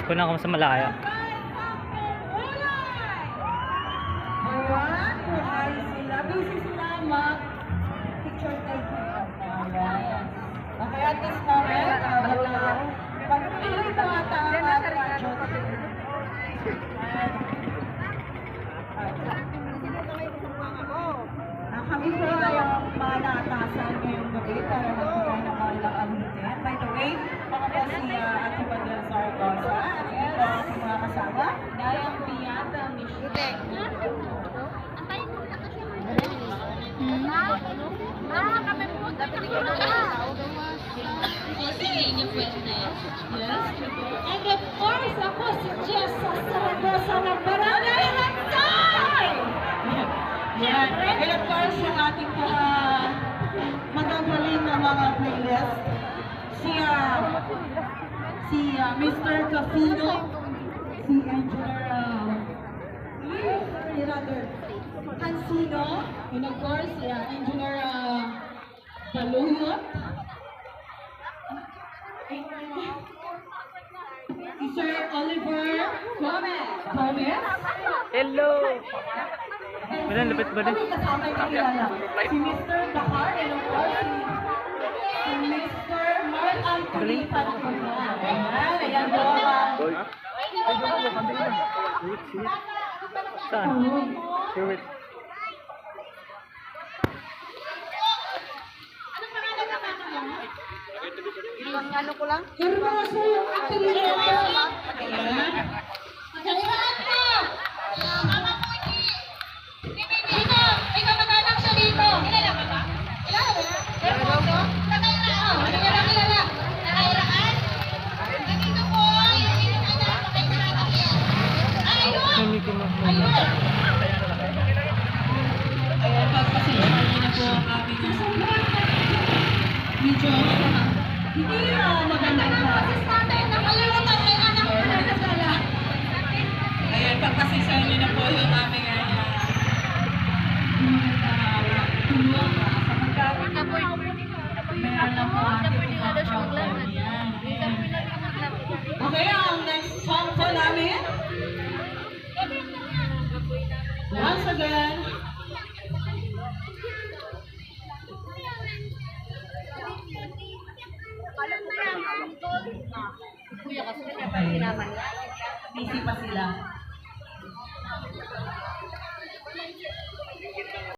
Kuna ako sa malaya. Ayan, buhay sila. Busy sila mag-picture take. Ayan. Okay, at this moment, pag-tuloy po ata ang radyo. Kami po ay ang malatasan ngayong gabi para magbigay ng mga ilang alutin. By the way, ako po si Ate Padel Zaragoza at ito ang aking mga kasama. Dayang Piata Michelle. Kami po, dapat ikaw na Yes. And of course, ako si Jessa Zaragoza ng Barangay Hantay! Yan. And of course, yung ating mga magagaling na mga playlist, si Mr. Cafino, si Engineer Hansino, and of course, si Engineer Baluyot, si Sir Oliver Gomez. Hello! Badan, lapit ba din? Kami kasama yung kilala. Si Mr. Dakar, and of course, si Mr. Mark Anthony Panacona. Ayan po ang... Saan? Sure. Ano ko lang? Hermoso yung akilero. Ayan. Kayaan mo! Mama ko, dito! Ikaw mag-anak siya dito! Kilala ka ba? Kilala ba? Hermoso? Nakairaan? Ano ka na kilala? Nakairaan? Nandito po, yung anak ko kay Sarah. Ayun! Ayun! Ayan, pagpasensyahan niyo na po ang aming medyo hindi magandang klase. Nakalimutan may anak ko na kasala. Ayan, pagpasensyahan niyo na po yung aming tulong sa pagkain. Meron lang po ating okay, ang next song po namin. Once again. Kuya kasi kaya pa sinaman niya. Busy pa sila.